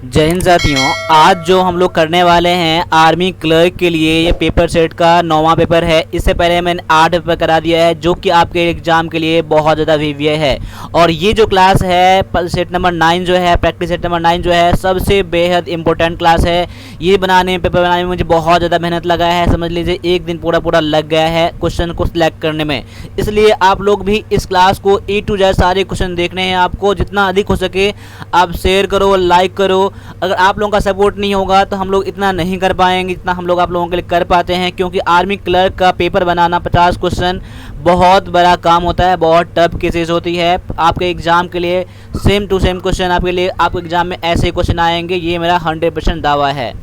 जय हिंद साथियों। आज जो हम लोग करने वाले हैं आर्मी क्लर्क के लिए ये पेपर सेट का 9वां पेपर है। इससे पहले मैंने 8 पेपर करा दिया है जो कि आपके एग्जाम के लिए बहुत ज़्यादा वीवीआई है। और ये जो क्लास है सेट नंबर 9 जो है, प्रैक्टिस सेट नंबर 9 जो है, सबसे बेहद इंपॉर्टेंट क्लास है। ये पेपर बनाने में मुझे बहुत ज़्यादा मेहनत लगा है। समझ लीजिए एक दिन पूरा लग गया है क्वेश्चन को सिलेक्ट करने में। इसलिए आप लोग भी इस क्लास को A to Z सारे क्वेश्चन देखने हैं। आपको जितना अधिक हो सके आप शेयर करो, लाइक करो। अगर आप लोगों का सपोर्ट नहीं होगा तो हम लोग इतना नहीं कर पाएंगे जितना हम लोग आप लोगों के लिए कर पाते हैं, क्योंकि आर्मी क्लर्क का पेपर बनाना 50 क्वेश्चन बहुत बड़ा काम होता है, बहुत टफ केसेस होती है। आपके एग्ज़ाम के लिए सेम टू सेम क्वेश्चन आपके एग्ज़ाम में ऐसे क्वेश्चन आएंगे, ये मेरा 100% दावा है।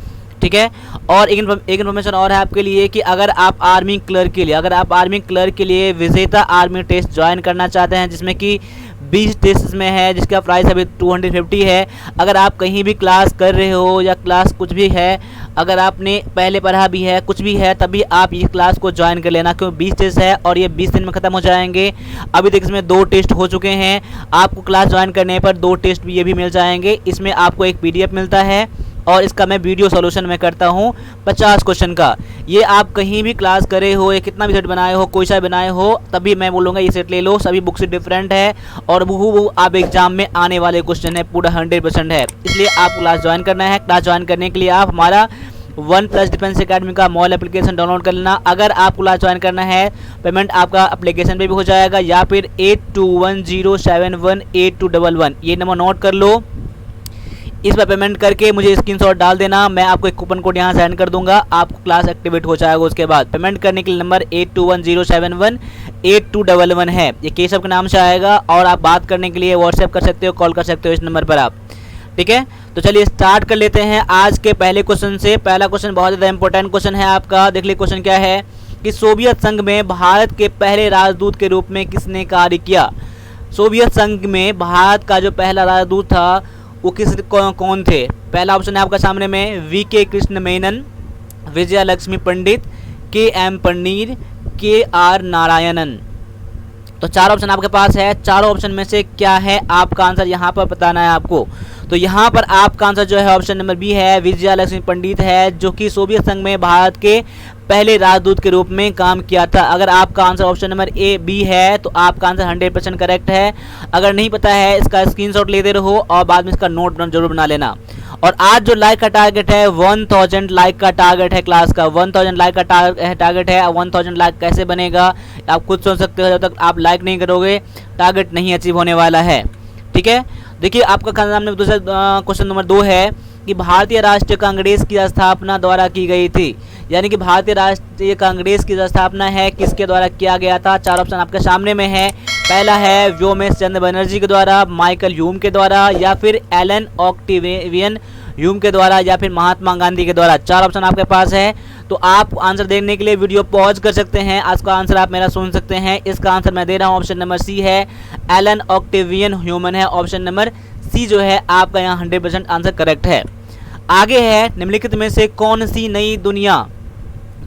ठीक है। और एक इन्फॉर्मेशन और है आपके लिए कि अगर आप आर्मी क्लर्क के लिए विजेता आर्मी टेस्ट ज्वाइन करना चाहते हैं, जिसमें कि 20 टेस्ट में है, जिसका प्राइस अभी 250 है। अगर आप कहीं भी क्लास कर रहे हो या क्लास कुछ भी है, अगर आपने पहले पढ़ा भी है, कुछ भी है, तभी आप ये क्लास को ज्वाइन कर लेना, क्योंकि 20 टेस्ट है और ये 20 दिन में ख़त्म हो जाएंगे। अभी तक इसमें 2 टेस्ट हो चुके हैं। आपको क्लास ज्वाइन करने पर 2 टेस्ट भी ये भी मिल जाएंगे। इसमें आपको एक PDF मिलता है और इसका मैं वीडियो सॉल्यूशन में करता हूँ 50 क्वेश्चन का। ये आप कहीं भी क्लास करे हो या कितना भी सेट बनाए हो, कोई सा बनाए हो, तभी मैं बोलूँगा ये सेट ले लो। सभी बुक से डिफरेंट है और वो आप एग्जाम में आने वाले क्वेश्चन है, पूरा 100% है। इसलिए आप क्लास ज्वाइन करना है। क्लास ज्वाइन करने के लिए आप हमारा OnePlus डिफेंस एकेडमी का मोबाइल एप्लीकेशन डाउनलोड कर लेना। अगर आप क्लास ज्वाइन करना है, पेमेंट आपका एप्लीकेशन पे भी हो जाएगा, या फिर 8210718211 ये नंबर नोट कर लो। इस पर पेमेंट करके मुझे स्क्रीनशॉट डाल देना। मैं आपको एक कूपन कोड यहाँ सेंड कर दूंगा, आपको क्लास एक्टिवेट हो जाएगा। उसके बाद पेमेंट करने के लिए नंबर 8210718211 है, ये केशव के नाम से आएगा। और आप बात करने के लिए व्हाट्सएप कर सकते हो, कॉल कर सकते हो इस नंबर पर आप। ठीक है, तो चलिए स्टार्ट कर लेते हैं आज के पहले क्वेश्चन से। पहला क्वेश्चन बहुत ज़्यादा इंपॉर्टेंट क्वेश्चन है आपका। देख लीजिए क्वेश्चन क्या है कि सोवियत संघ में भारत के पहले राजदूत के रूप में किसने कार्य किया। सोवियत संघ में भारत का जो पहला राजदूत था वो कौन थे। पहला ऑप्शन है आपका सामने में VK कृष्ण मेनन, विजया लक्ष्मी पंडित, KM पनीर, KR नारायणन। तो 4 ऑप्शन आपके पास है। चारों ऑप्शन में से क्या है आपका आंसर यहाँ पर बताना है आपको। तो यहाँ पर आपका आंसर जो है ऑप्शन नंबर बी है, विजया लक्ष्मी पंडित है, जो कि सोवियत संघ में भारत के पहले राजदूत के रूप में काम किया था। अगर आपका आंसर ऑप्शन नंबर B है तो आपका आंसर 100% करेक्ट है। अगर नहीं पता है इसका स्क्रीनशॉट लेते रहो और बाद में इसका नोट जरूर बना लेना। और आज जो लाइक का टारगेट है 1000 लाइक का टारगेट है क्लास का, 1000 लाइक का टारगेट है। 1000 लाइक कैसे बनेगा आप खुद सोच सकते हो, जब तक आप लाइक नहीं करोगे टारगेट नहीं अचीव होने वाला है। ठीक है, देखिए आपका सामने दूसरा क्वेश्चन नंबर 2 है कि भारतीय राष्ट्रीय कांग्रेस की स्थापना द्वारा की गई थी। यानी कि भारतीय राष्ट्रीय कांग्रेस की स्थापना है किसके द्वारा किया गया था। 4 ऑप्शन आपके सामने में है। पहला है व्योमेश चंद्र बनर्जी के द्वारा, माइकल ह्यूम के द्वारा, या फिर एलन ऑक्टेवियन ह्यूम के द्वारा, या फिर महात्मा गांधी के द्वारा। 4 ऑप्शन आपके पास है। तो आप आंसर देने के लिए वीडियो पॉज कर सकते हैं, आज का आंसर आप मेरा सुन सकते हैं। इसका आंसर मैं दे रहा हूँ, ऑप्शन नंबर C है, एलन ऑक्टेवियन ह्यूमन है। ऑप्शन नंबर C जो है आपका यहाँ 100% आंसर करेक्ट है। आगे है निम्नलिखित में से कौन सी नई दुनिया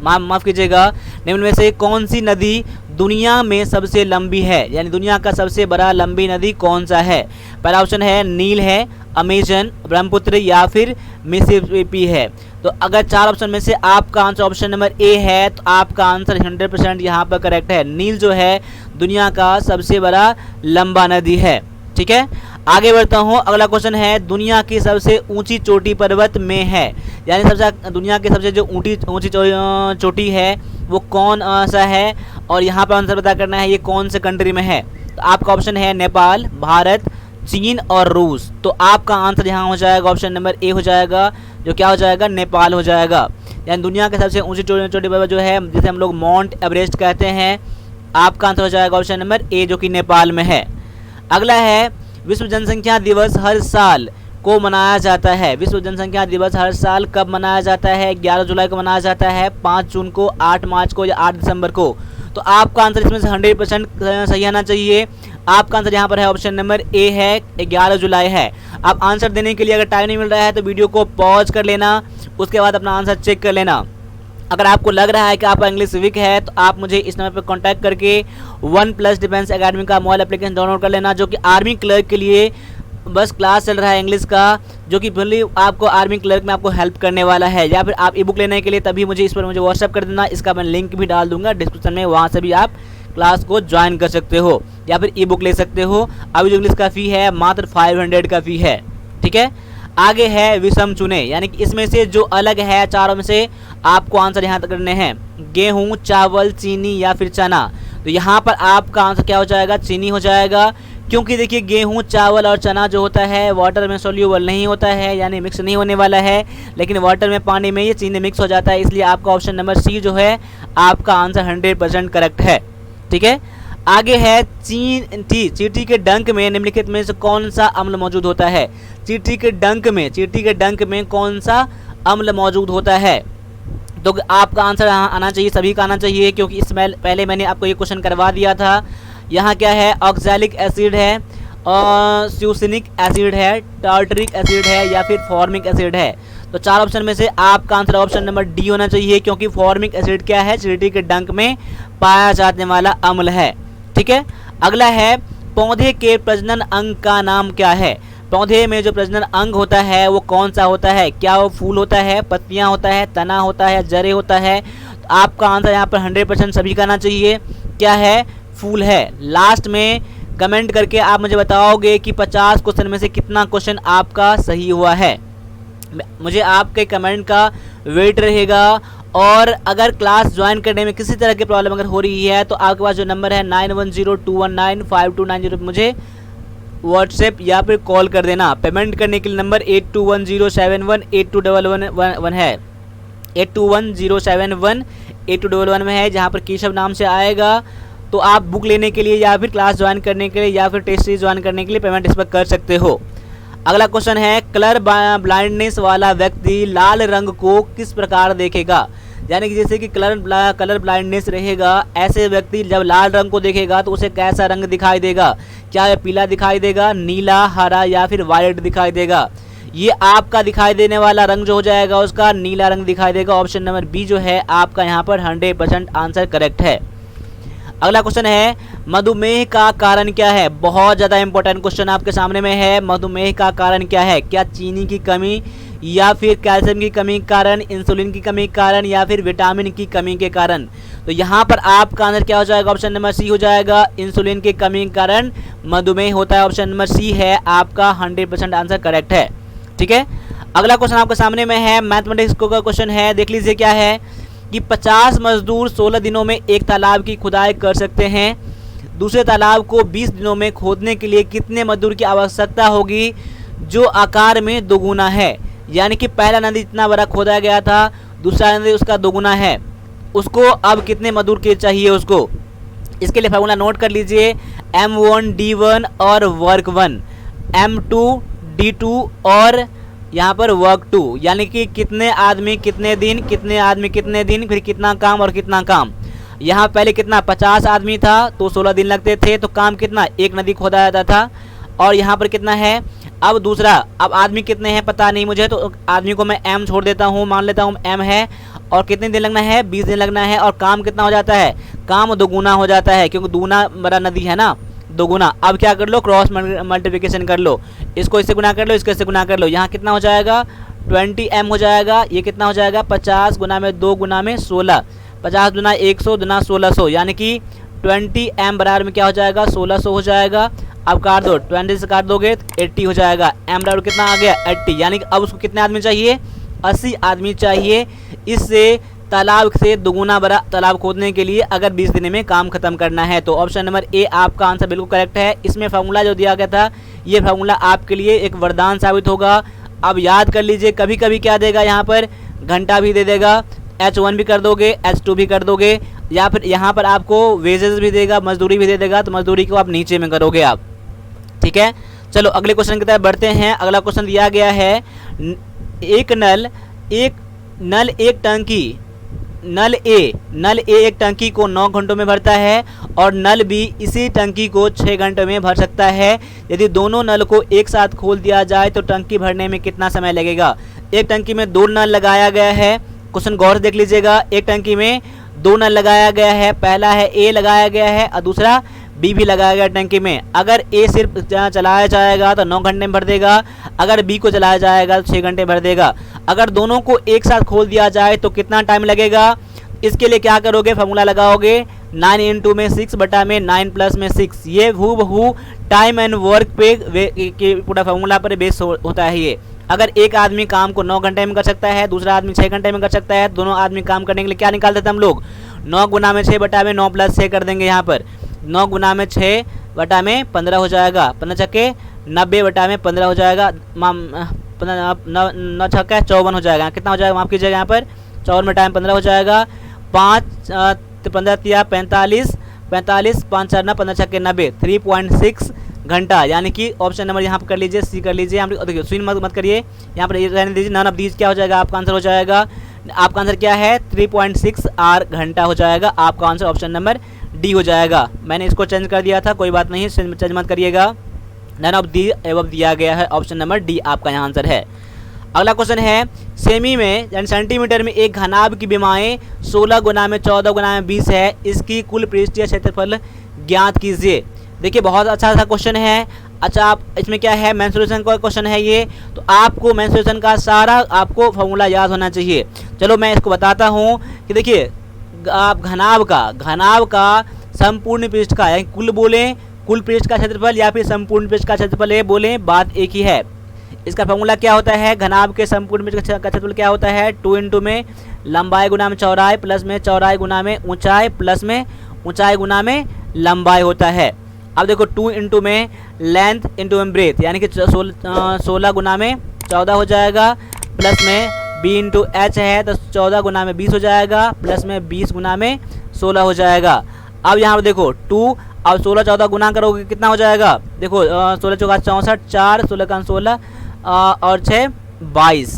माफ कीजिएगा, निम्न में से कौन सी नदी दुनिया में सबसे लंबी है। यानी दुनिया का सबसे बड़ा लंबी नदी कौन सा है। पहला ऑप्शन है नील है, अमेजन, ब्रह्मपुत्र, या फिर मिसिसिपी है। तो अगर 4 ऑप्शन में से आपका आंसर ऑप्शन नंबर A है तो आपका आंसर 100% यहाँ पर करेक्ट है। नील जो है दुनिया का सबसे बड़ा लंबा नदी है। ठीक है, आगे बढ़ता हूँ। अगला क्वेश्चन है दुनिया की सबसे ऊंची चोटी पर्वत में है। यानी दुनिया की सबसे जो ऊंची चोटी है वो कौन सा है, और यहाँ पर आंसर पता करना है ये कौन से कंट्री में है। तो आपका ऑप्शन है नेपाल, भारत, चीन और रूस। तो आपका आंसर यहाँ हो जाएगा ऑप्शन नंबर A हो जाएगा, जो क्या हो जाएगा, नेपाल हो जाएगा। यानी दुनिया की सबसे ऊंची चोटी पर्वत जो है, जिसे हम लोग माउंट एवरेस्ट कहते हैं, आपका आंसर हो जाएगा ऑप्शन नंबर A, जो कि नेपाल में है। अगला है विश्व जनसंख्या दिवस हर साल को मनाया जाता है। विश्व जनसंख्या दिवस हर साल कब मनाया जाता है। 11 जुलाई को मनाया जाता है, 5 जून को, 8 मार्च को, या 8 दिसंबर को। तो आपका आंसर इसमें से 100% सही आना चाहिए। आपका आंसर यहाँ पर है ऑप्शन नंबर A है, 11 जुलाई है। आप आंसर देने के लिए अगर टाइम नहीं मिल रहा है तो वीडियो को पॉज कर लेना, उसके बाद अपना आंसर चेक कर लेना। अगर आपको लग रहा है कि आपका इंग्लिश वीक है तो आप मुझे इस नंबर पर कांटेक्ट करके OnePlus डिफेंस एकेडमी का मोबाइल एप्लीकेशन डाउनलोड कर लेना, जो कि आर्मी क्लर्क के लिए बस क्लास चल रहा है इंग्लिश का, जो कि भले आपको आर्मी क्लर्क में आपको हेल्प करने वाला है। या फिर आप ई बुक लेने के लिए तभी मुझे इस पर मुझे व्हाट्सएप कर देना, इसका मैं लिंक भी डाल दूंगा डिस्क्रिप्शन में, वहाँ से भी आप क्लास को ज्वाइन कर सकते हो या फिर ई बुक ले सकते हो। अभी जो इंग्लिश का फ़ी है मात्र 500 का फ़ी है, ठीक है। आगे है विषम चुने, यानी कि इसमें से जो अलग है चारों में से आपको आंसर यहाँ तक करने हैं, गेहूँ, चावल, चीनी या फिर चना। तो यहाँ पर आपका आंसर क्या हो जाएगा, चीनी हो जाएगा, क्योंकि देखिए गेहूँ, चावल और चना जो होता है वाटर में सोल्यूबल नहीं होता है, यानी मिक्स नहीं होने वाला है, लेकिन वाटर में, पानी में ये चीनी मिक्स हो जाता है, इसलिए आपका ऑप्शन नंबर सी जो है आपका आंसर 100% करेक्ट है, ठीक है। आगे है चींटी के डंक में निम्नलिखित में से कौन सा अम्ल मौजूद होता है। चींटी के डंक में कौन सा अम्ल मौजूद होता है। तो आपका आंसर आना चाहिए, सभी का आना चाहिए, क्योंकि इसमें पहले मैंने आपको ये क्वेश्चन करवा दिया था। यहाँ क्या है, ऑक्सैलिक एसिड है, और स्यूसिनिक एसिड है, टार्टरिक एसिड है या फिर फॉर्मिक एसिड है। तो चार ऑप्शन में से आपका आंसर ऑप्शन नंबर डी होना चाहिए, क्योंकि फॉर्मिक एसिड क्या है, चींटी के डंक में पाया जाने वाला अम्ल है, ठीक है। अगला है पौधे के प्रजनन अंग का नाम क्या है। पौधे में जो प्रजनन अंग होता है वो कौन सा होता है, क्या वो फूल होता है, पत्तियां होता है, तना होता है, जड़ें होता है। तो आपका आंसर यहाँ पर 100% सभी का आना चाहिए, क्या है, फूल है। लास्ट में कमेंट करके आप मुझे बताओगे कि 50 क्वेश्चन में से कितना क्वेश्चन आपका सही हुआ है। मुझे आपके कमेंट का वेट रहेगा। और अगर क्लास ज्वाइन करने में किसी तरह की प्रॉब्लम अगर हो रही है तो आपके पास जो नंबर है 9102195290 पर मुझे व्हाट्सएप या फिर कॉल कर देना। पेमेंट करने के लिए नंबर 8210718211 है, 8210718211 में है, जहाँ पर केशव नाम से आएगा। तो आप बुक लेने के लिए या फिर क्लास ज्वाइन करने के लिए या फिर टेस्ट सीरीज ज्वाइन करने के लिए पेमेंट इस पर कर सकते हो। अगला क्वेश्चन है, कलर ब्लाइंडनेस वाला व्यक्ति लाल रंग को किस प्रकार देखेगा। यानी कि जैसे कि कलर ब्लाइंडनेस रहेगा, ऐसे व्यक्ति जब लाल रंग को देखेगा तो उसे कैसा रंग दिखाई देगा, क्या यह पीला दिखाई देगा, नीला, हरा या फिर वायलेट दिखाई देगा। ये आपका दिखाई देने वाला रंग जो हो जाएगा उसका नीला रंग दिखाई देगा। ऑप्शन नंबर बी जो है आपका यहाँ पर 100% आंसर करेक्ट है। अगला क्वेश्चन है, मधुमेह का कारण क्या है। बहुत ज़्यादा इंपॉर्टेंट क्वेश्चन आपके सामने में है। मधुमेह का कारण क्या है, क्या चीनी की कमी या फिर कैल्शियम की कमी के कारण, इंसुलिन की कमी के कारण या फिर विटामिन की कमी के कारण। तो यहाँ पर आपका आंसर क्या हो जाएगा, ऑप्शन नंबर सी हो जाएगा, इंसुलिन की कमी के कारण मधुमेह होता है। ऑप्शन नंबर सी है आपका 100% आंसर करेक्ट है, ठीक है। अगला क्वेश्चन आपके सामने में है, मैथमेटिक्स का क्वेश्चन है, देख लीजिए क्या है कि 50 मजदूर 16 दिनों में एक तालाब की खुदाई कर सकते हैं। दूसरे तालाब को 20 दिनों में खोदने के लिए कितने मजदूर की आवश्यकता होगी जो आकार में दोगुना है। यानी कि पहला नदी इतना बड़ा खोदा गया था, दूसरा नदी उसका दोगुना है, उसको अब कितने मजदूर के चाहिए उसको। इसके लिए फार्मूला नोट कर लीजिए, M1 D1 और वर्क 1, M2 D2 और यहाँ पर वर्क 2, यानी कि कितने आदमी कितने दिन, कितने आदमी कितने दिन, फिर कितना काम और कितना काम। यहाँ पहले कितना 50 आदमी था तो 16 दिन लगते थे, तो काम कितना, एक नदी खोदा जाता था। और यहाँ पर कितना है, अब दूसरा, अब आदमी कितने हैं पता नहीं मुझे, तो आदमी को मैं M छोड़ देता हूँ, मान लेता हूँ M है, और कितने दिन लगना है, 20 दिन लगना है। और काम कितना हो जाता है, काम दोगुना हो जाता है, क्योंकि दूना बड़ा नदी है ना, दोगुना। अब क्या कर लो, क्रॉस मल्टीप्लिकेशन कर लो, इसको इससे गुना कर लो, इसको इससे गुना कर लो। यहाँ कितना हो जाएगा, 20M हो जाएगा। ये कितना हो जाएगा, 50 गुना में 2 गुना में 16, 50 गुना 100 गुना 1600, यानी कि 20M बराबर में क्या हो जाएगा, 1600 हो जाएगा। अब काट दो, 20 से काट दोगे तो 80 हो जाएगा। M बराबर कितना आ गया, 80, यानी कि अब उसको कितने आदमी चाहिए, 80 आदमी चाहिए। इससे तालाब से दोगुना बड़ा तालाब खोदने के लिए अगर 20 दिन में काम खत्म करना है। तो ऑप्शन नंबर ए आपका आंसर बिल्कुल करेक्ट है। इसमें फार्मूला जो दिया गया था, ये फार्मूला आपके लिए एक वरदान साबित होगा। अब याद कर लीजिए, कभी कभी क्या देगा, यहाँ पर घंटा भी दे देगा, H1 भी कर दोगे, H2 भी कर दोगे, या फिर यहाँ पर आपको वेजेस भी देगा, मजदूरी भी दे देगा, तो मजदूरी को आप नीचे में करोगे आप, ठीक है। चलो अगले क्वेश्चन की तरफ बढ़ते हैं। अगला क्वेश्चन दिया गया है, एक नल ए एक टंकी को 9 घंटों में भरता है और नल बी इसी टंकी को 6 घंटों में भर सकता है। यदि दोनों नल को एक साथ खोल दिया जाए तो टंकी भरने में कितना समय लगेगा। एक टंकी में 2 नल लगाया गया है, क्वेश्चन गौर से देख लीजिएगा। एक टंकी में 2 नल लगाया गया है, पहला है ए लगाया गया है और दूसरा बी भी लगाया गया टंकी में। अगर ए सिर्फ चलाया जाएगा तो 9 घंटे में भर देगा, अगर बी को चलाया जाएगा तो 6 घंटे में भर देगा। अगर दोनों को एक साथ खोल दिया जाए तो कितना टाइम लगेगा? इसके लिए क्या करोगे, फार्मूला लगाओगे 9 इंटू में 6 बटा में 9 प्लस में 6। ये हूबहू टाइम एंड वर्क पे पूरा फार्मूला पर बेस होता है ये। अगर एक आदमी काम को 9 घंटे में कर सकता है, दूसरा आदमी 6 घंटे में कर सकता है, दोनों आदमी काम करने के लिए क्या निकालते थे हम लोग? 9 गुना में 6 बटा में 9 प्लस 6 कर देंगे यहाँ पर। 9 गुना में 6 बटा में 15 हो जाएगा, 15 छक्के 90 बटा में 15 हो जाएगा, 9 छक्का 54 हो जाएगा। कितना हो जाएगा माफ़ कीजिएगा यहाँ पर 54 बटा में 15 हो जाएगा। 5 15 तिया 45, 45 5 4 15 छक्के 90, 3.6 घंटा। यानी कि ऑप्शन नंबर यहाँ पर कर लीजिए, सी कर लीजिए। यहाँ पर देखिए स्विन मत करिए, यहाँ पर रहने दीजिए। नन ऑफ दीज क्या हो जाएगा? आपका आंसर हो जाएगा, आपका आंसर क्या है? 3.6 आर घंटा हो जाएगा। आपका आंसर ऑप्शन नंबर डी हो जाएगा। मैंने इसको चेंज कर दिया था, कोई बात नहीं, चेंज मत करिएगा। नन ऑफ दी एवं दिया गया है, ऑप्शन नंबर डी आपका यहाँ आंसर है। अगला क्वेश्चन है, सेमी में यानी सेंटीमीटर में एक घनाभ की विमाएँ 16 गुना में 14 गुना में 20 है, इसकी कुल पृष्ठीय क्षेत्रफल ज्ञात कीजिए। देखिए बहुत अच्छा सा क्वेश्चन है। अच्छा, आप इसमें क्या है, मेंसुरेशन का क्वेश्चन है ये, तो आपको मेंसुरेशन का सारा आपको फॉर्मूला याद होना चाहिए। चलो मैं इसको बताता हूँ कि देखिए आप घनाभ का संपूर्ण पृष्ठ का यानी कुल बोलें, कुल पृष्ठ का क्षेत्रफल या फिर संपूर्ण पृष्ठ का क्षेत्रफल ये बोलें, बात एक ही है। इसका फॉर्मूला क्या होता है? घनाभ के संपूर्ण पृष्ठ का क्षेत्रफल क्या होता है? 2 इंटू में लंबाई गुना में चौड़ाई प्लस में चौड़ाई गुना में ऊंचाई प्लस में ऊंचाई गुना में लंबाई होता है। अब देखो 2 इंटू में लेंथ इंटू में ब्रेथ यानी कि 16 गुना में 14 हो जाएगा, प्लस में बी इंटू एच है तो 14 गुना में 20 हो जाएगा, प्लस में 20 गुना में 16 हो जाएगा। अब यहाँ पर देखो 2 और 16 14 गुना करोगे कितना हो जाएगा? देखो 16 चौका 64, 4 16 का 16 और 6 22,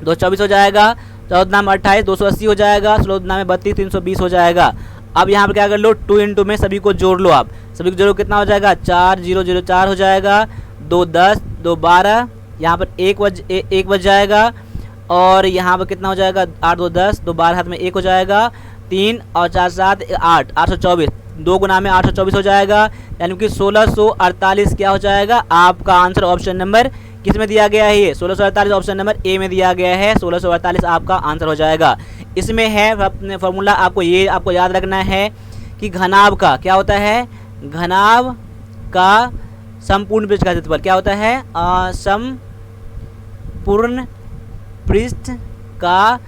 2 24 हो जाएगा, 14 में 28 280 हो जाएगा, 16 में 32 320 हो जाएगा। अब यहाँ पर क्या कर लो, 2 इंटू में सभी को जोड़ लो। आप सभी को जोड़ो कितना हो जाएगा? 4 0 0 4 हो जाएगा, 2 10 2 12, यहाँ पर 1 बच जाएगा, और यहाँ पर कितना हो जाएगा? 8 2 10, 2 12 हाथ में 1 हो जाएगा, 3 और 4 7 8 824, 2 गुना में 824 हो जाएगा, यानी कि 1648 क्या हो जाएगा? आपका आंसर ऑप्शन नंबर किस में दिया गया है? ये 1648 ऑप्शन नंबर ए में दिया गया है। 1648 आपका आंसर हो जाएगा। इसमें है फॉर्मूला, आपको याद रखना है कि घनाभ का क्या होता है? घनाभ का संपूर्ण पृष्ठ का क्षेत्रफल क्या होता है? संपूर्ण पृष्ठ का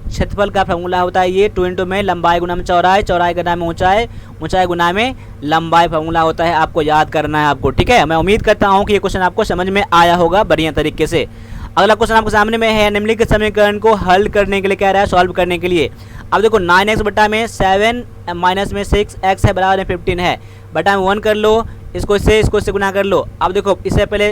क्षेत्रफल का फॉर्मूला होता है ये 2 इंटू में लंबाई गुना में चौड़ाई, चौड़ाई गुना में ऊंचाई, ऊंचाई गुना में लंबाई फॉर्मूला होता है। आपको याद करना है आपको, ठीक है। मैं उम्मीद करता हूँ कि ये क्वेश्चन आपको समझ में आया होगा बढ़िया तरीके से। अगला क्वेश्चन आपके सामने में है, निम्नलिखित समीकरण को हल करने के लिए कह रहा है, सॉल्व करने के लिए। अब देखो 9x बटा में 7 माइनस में 6x है बराबर में 15 है, बटा में 1 कर लो, इसको इससे गुना कर लो। अब देखो इससे पहले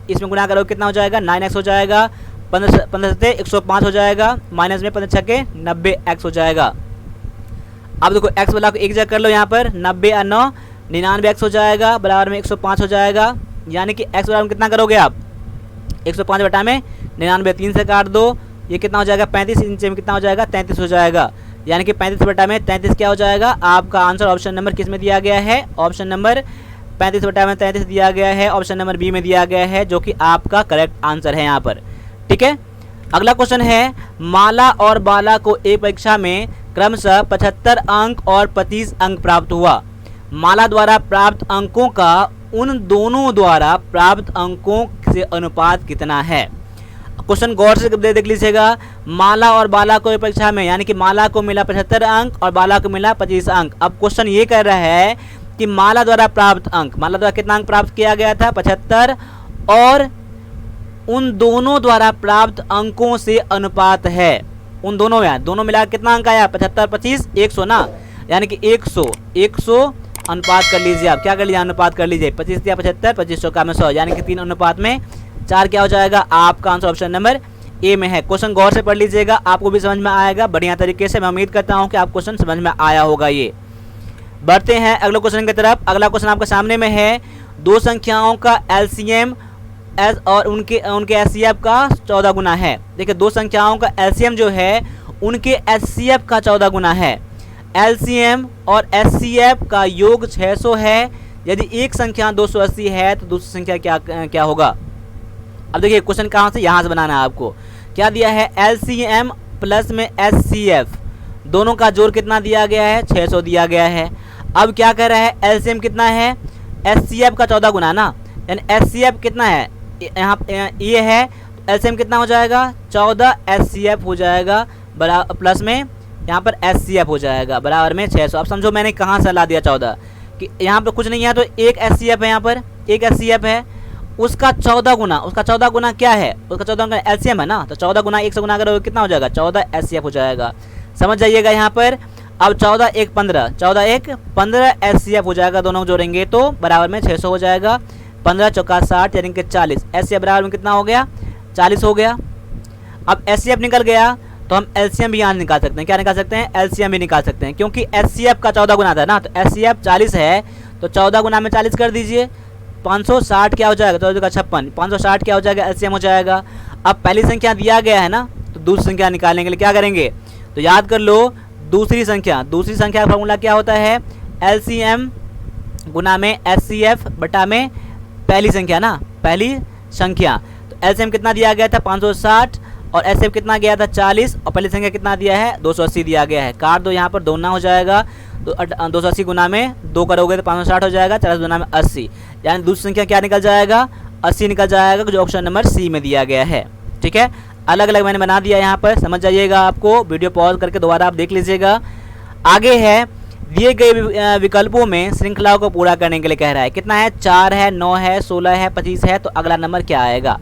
इसमें गुना करो कितना हो जाएगा? 9x हो जाएगा, 15 से 105 हो जाएगा, माइनस में 15 छक्के 90x हो जाएगा। अब देखो x वाला को एक जगह कर लो, यहाँ पर 90 और 9 99x हो जाएगा, बराबर में 105 हो जाएगा। यानी कि x बराबर में कितना करोगे आप? 105 बटा में 99 3 से काट दो, ये कितना हो जाएगा? 35, नीचे में कितना हो जाएगा? 33 हो जाएगा। यानी कि 35 बटा में 33 क्या हो जाएगा? आपका आंसर ऑप्शन नंबर किस में दिया गया है? ऑप्शन नंबर 35 बटा में 33 दिया गया है, ऑप्शन नंबर बी में दिया गया है, जो कि आपका करेक्ट आंसर है यहाँ पर, ठीक है। अगला क्वेश्चन है, माला और बाला को एक परीक्षा में क्रमशः 75 अंक और 25 अंक प्राप्त हुआ। माला द्वारा प्राप्त अंकों का उन दोनों द्वारा प्राप्त अंकों से अनुपात कितना है? क्वेश्चन गौर से देख लीजिएगा। माला और बाला को परीक्षा में, यानी कि माला को मिला 75 अंक और बाला को मिला 25 अंक। अब क्वेश्चन ये कह रहा है कि माला द्वारा प्राप्त अंक, माला द्वारा कितना अंक प्राप्त किया गया था? 75, और उन दोनों द्वारा प्राप्त अंकों से अनुपात है। उन दोनों में दोनों मिला कितना अंक आया? 75 25 100 ना, यानी कि 100 अनुपात कर लीजिए। आप क्या कर लीजिए? अनुपात कर लीजिए। 25 या 75, 25 का में 100, यानी कि 3 अनुपात में 4 क्या हो जाएगा? आपका आंसर ऑप्शन नंबर ए में है। क्वेश्चन गौर से पढ़ लीजिएगा, आपको भी समझ में आएगा बढ़िया तरीके से। मैं उम्मीद करता हूँ कि आप क्वेश्चन समझ में आया होगा। ये बढ़ते हैं अगले क्वेश्चन की तरफ। अगला क्वेश्चन आपके सामने में है, दो संख्याओं का एलसीएम और उनके एचसीएफ का 14 गुना है। देखिए, दो संख्याओं का एलसीएम जो है उनके एचसीएफ का 14 गुना है। LCM और SCF का योग 600 है। यदि एक संख्या 280 है तो दूसरी संख्या क्या होगा। अब देखिए क्वेश्चन कहाँ से, यहाँ से बनाना है आपको। क्या दिया है, LCM प्लस में SCF दोनों का जोड़ कितना दिया गया है, 600 दिया गया है। अब क्या कह रहा है, LCM कितना है, SCF का 14 गुना ना, यानी SCF कितना है, यहाँ ये है, LCM कितना हो जाएगा, 14 SCF हो जाएगा बराबर, प्लस में यहाँ पर SCF हो जाएगा बराबर में 600। अब समझो मैंने कहाँ से ला दिया 14, कि यहाँ पर कुछ नहीं है तो एक SCF है, यहाँ पर एक SCF है, उसका 14 गुना, उसका 14 गुना क्या है, उसका 14 गुना LCM है ना, तो 14 गुना 1 से गुना करोगे कितना हो जाएगा, 14 SCF हो जाएगा। समझ जाइएगा यहाँ पर। अब 14 1 15, 14 1 15 SCF हो जाएगा, दोनों जोड़ेंगे तो बराबर में 600 हो जाएगा। 15 चौका 60 यानी कि 40, SCF बराबर में कितना हो गया, 40 हो गया। अब SCF निकल गया तो हम LCM भी यहाँ निकाल सकते हैं। क्या निकाल सकते हैं, LCM भी निकाल सकते हैं, क्योंकि SCF का 14 गुना था ना, तो SCF 40 है तो 14 गुना में 40 कर दीजिए, 560 क्या हो जाएगा, 14 का 56, 560 क्या हो जाएगा, LCM हो जाएगा। अब पहली संख्या दिया गया है ना, तो दूसरी संख्या निकालने के लिए क्या करेंगे, तो याद कर लो दूसरी संख्या का फॉर्मूला क्या होता है, LCM गुना में SCF बटा में पहली संख्या ना, पहली संख्या। तो LCM कितना दिया गया था, 560 और SCF कितना गया था, 40, और पहली संख्या कितना दिया है, 280 दिया गया है। काट दो, यहाँ पर दोना हो जाएगा, तो 280 गुना में 2 करोगे तो 560 हो जाएगा, 40 गुना में 80, यानी दूसरी संख्या क्या निकल जाएगा, 80 निकल जाएगा, जो ऑप्शन नंबर सी में दिया गया है। ठीक है, अलग अलग मैंने बना दिया यहाँ पर, समझ जाइएगा। आपको वीडियो पॉज करके दोबारा आप देख लीजिएगा। आगे है, दिए गए विकल्पों में श्रृंखलाओं को पूरा करने के लिए कह रहा है, कितना है, 4 है, 9 है, 16 है, 25 है, तो अगला नंबर क्या आएगा।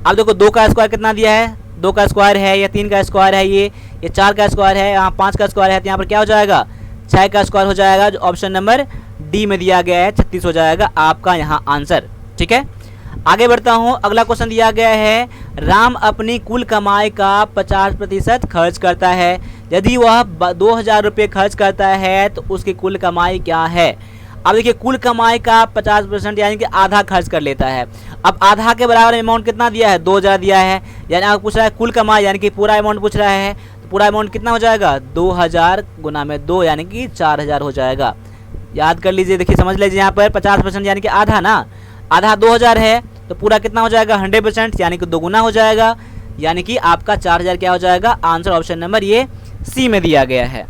अब देखो 2 का स्क्वायर कितना दिया है, 2 का स्क्वायर है, या 3 का स्क्वायर है, ये 4 का स्क्वायर है, यहाँ 5 का स्क्वायर है, तो यहाँ पर क्या हो जाएगा, 6 का स्क्वायर हो जाएगा, जो ऑप्शन नंबर डी में दिया गया है, 36 हो जाएगा आपका यहाँ आंसर। ठीक है, आगे बढ़ता हूँ। अगला क्वेश्चन दिया गया है, राम अपनी कुल कमाई का 50% खर्च करता है। यदि वह 2000 रुपये खर्च करता है तो उसकी कुल कमाई क्या है। अब देखिए कुल कमाई का 50% यानी कि आधा खर्च कर लेता है। अब आधा के बराबर अमाउंट कितना दिया है, 2000 दिया है, यानी आप पूछ रहा है कुल कमाई यानी कि पूरा अमाउंट पूछ रहा है, तो पूरा अमाउंट कितना हो जाएगा, 2000 गुना में 2 यानी कि 4000 हो जाएगा। याद कर लीजिए, देखिए समझ लीजिए, यहाँ पर 50% यानी कि आधा ना, आधा 2000 है तो पूरा कितना हो जाएगा, 100% यानी कि 2 गुना हो जाएगा, यानी कि आपका 4000 क्या हो जाएगा, आंसर ऑप्शन नंबर ये सी में दिया गया है।